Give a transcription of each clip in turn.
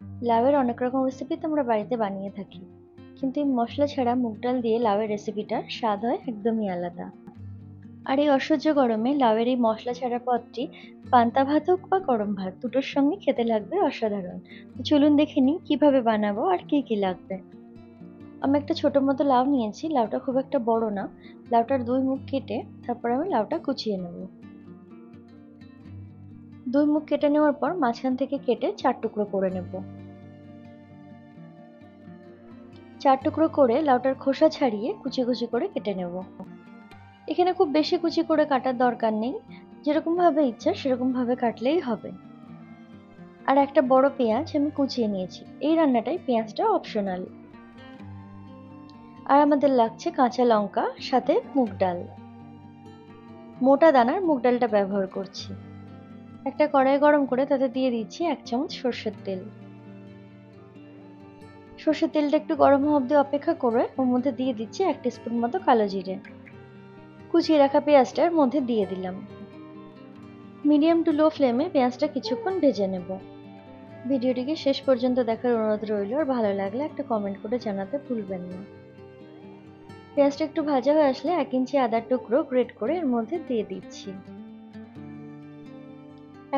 লাউয়ের অনেক রকম রেসিপি তো আমরা বাড়িতে বানিয়ে থাকি, কিন্তু এই মশলা ছাড়া মুগ ডাল দিয়ে লাউয়ের রেসিপিটার স্বাদ হয় একদমই আলাদা। আর এই অসহ্য গরমে লাউয়ের এই মশলা ছাড়া পদটি পান্তা ভাত হোক বা গরম ভাত দুটোর সঙ্গে খেতে লাগবে অসাধারণ। তো চলুন দেখে নিই কিভাবে বানাবো আর কি কি লাগবে। আমি একটা ছোট মতো লাউ নিয়েছি, লাউটা খুব একটা বড় না। লাউটার দুই মুখ কেটে তারপর আমি লাউটা কুচিয়ে নেব। দুই মুখ কেটে নেওয়ার পর মাঝখান থেকে কেটে 4 টুকরো করে নেব। 4 টুকরো করে লাউটার খোসা ছাড়িয়ে কুচি কুচি করে কেটে নেব। এখানে খুব বেশি কুচি করে কাটার দরকার নেই, যেরকম ভাবে ইচ্ছা সেরকম ভাবে কাটলেই হবে। আর একটা বড় পেঁয়াজ আমি কুচিয়ে নিয়েছি, এই রান্নাটাই পেঁয়াজটা অপশনাল। আর আমাদের লাগছে কাঁচা লঙ্কা, সাথে মুগ ডাল। মোটা দানার মুগ ডালটা ব্যবহার করছি। একটা কড়াই গরম করে তাতে দিয়ে দিচ্ছি 1 চামচ সর্ষের তেল। সর্ষের তেলটা একটু গরম হওয়া অবধি অপেক্ষা করে ওর মধ্যে দিয়ে দিচ্ছি 1 টিস্পুন মতো কালো জিরে। কুচিয়ে রাখা পেঁয়াজটা এর মধ্যে দিয়ে দিলাম। মিডিয়াম টু লো ফ্লেমে পেঁয়াজটা কিছুক্ষণ ভেজে নেব। ভিডিওটিকে শেষ পর্যন্ত দেখার অনুরোধ রইল, আর ভালো লাগলে একটা কমেন্ট করে জানাতে ভুলবেন না। পেঁয়াজটা একটু ভাজা হয়ে আসলে 1 ইঞ্চি আদার টুকরো গ্রেট করে এর মধ্যে দিয়ে দিচ্ছি।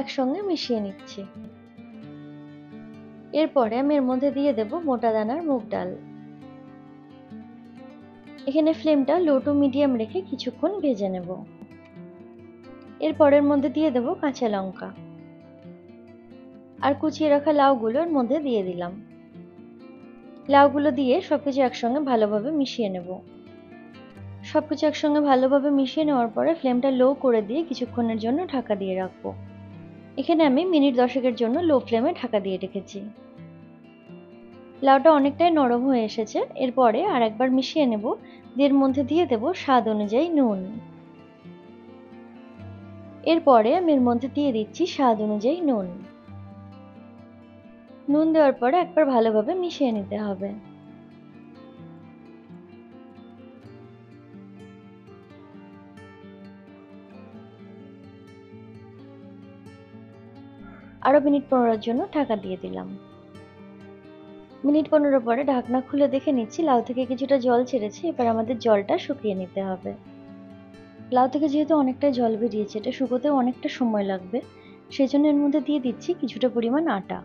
একসঙ্গে মিশিয়ে নিচ্ছি। এরপরে আমি এর মধ্যে দিয়ে দেব মোটা দানার মুগ ডাল। এখানে ফ্লেমটা লো টু মিডিয়াম রেখে কিছুক্ষণ ভেজে নেব। এরপর এর মধ্যে দিয়ে দেব কাঁচা লঙ্কা আর কুচিয়ে রাখা লাউগুলো এর মধ্যে দিয়ে দিলাম। লাউগুলো দিয়ে সবকিছু একসঙ্গে ভালোভাবে মিশিয়ে নেব। সবকিছু একসঙ্গে ভালোভাবে মিশিয়ে নেওয়ার পরে ফ্লেমটা লো করে দিয়ে কিছুক্ষণের জন্য ঢাকা দিয়ে রাখবো। এখানে আমি মিনিট 10 জন্য লো ফ্লেমে ঢাকা দিয়ে রেখেছি। লাউটা অনেকটাই নরম হয়ে এসেছে, এরপরে আর একবার মিশিয়ে নেব। এর মধ্যে দিয়ে দেব স্বাদ অনুযায়ী নুন। এরপরে আমি এর মধ্যে দিয়ে দিচ্ছি স্বাদ অনুযায়ী নুন। নুন দেওয়ার পরে একবার ভালোভাবে মিশিয়ে নিতে হবে। আরো মিনিট 15 জন্য ঢাকা দিয়ে দিলাম। মিনিট 15 পরে ঢাকনা খুলে দেখে নিচ্ছি লাউ থেকে কিছুটা জল ছেড়েছে, এবার আমাদের জলটা শুকিয়ে নিতে হবে। লাউ থেকে যেহেতু অনেকটাই জল বেরিয়েছে, এটা শুকোতেও অনেকটা সময় লাগবে, সেই জন্য এর মধ্যে দিয়ে দিচ্ছি কিছুটা পরিমাণ আটা।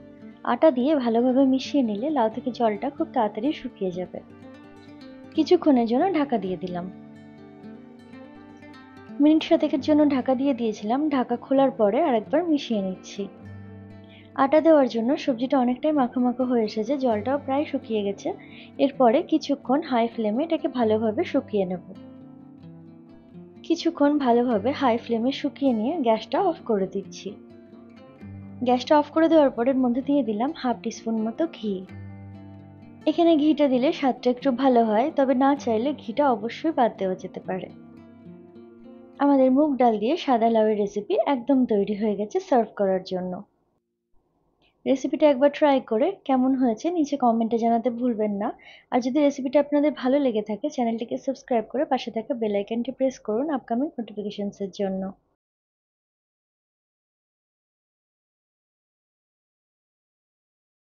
আটা দিয়ে ভালোভাবে মিশিয়ে নিলে লাউ থেকে জলটা খুব তাড়াতাড়ি শুকিয়ে যাবে। কিছুক্ষণের জন্য ঢাকা দিয়ে দিলাম। মিনিট 7 জন্য ঢাকা দিয়ে দিয়েছিলাম, ঢাকা খোলার পরে আরেকবার মিশিয়ে নিচ্ছি। আটা দেওয়ার জন্য সবজিটা অনেকটাই মাখো মাখো হয়ে এসেছে, জলটাও প্রায় শুকিয়ে গেছে। এরপরে কিছুক্ষণ হাই ফ্লেমে এটাকে ভালোভাবে শুকিয়ে নেব। কিছুক্ষণ ভালোভাবে হাই ফ্লেমে শুকিয়ে নিয়ে গ্যাসটা অফ করে দিচ্ছি। গ্যাসটা অফ করে দেওয়ার পর এর মধ্যে দিয়ে দিলাম হাফ টিস্পুন মতো ঘি। এখানে ঘিটা দিলে স্বাদটা একটু ভালো হয়, তবে না চাইলে ঘিটা অবশ্যই বাদ দেওয়া যেতে পারে। আমাদের মুগ ডাল দিয়ে সাদা লাউয়ের রেসিপি একদম তৈরি হয়ে গেছে সার্ভ করার জন্য। রেসিপিটা একবার ট্রাই করে কেমন হয়েছে নিচে কমেন্টে জানাতে ভুলবেন না। আর যদি রেসিপিটা আপনাদের ভালো লেগে থাকে চ্যানেলটিকে সাবস্ক্রাইব করে পাশে থাকা বেল আইকনটি প্রেস করুন আপকামিং নোটিফিকেশনসের জন্য।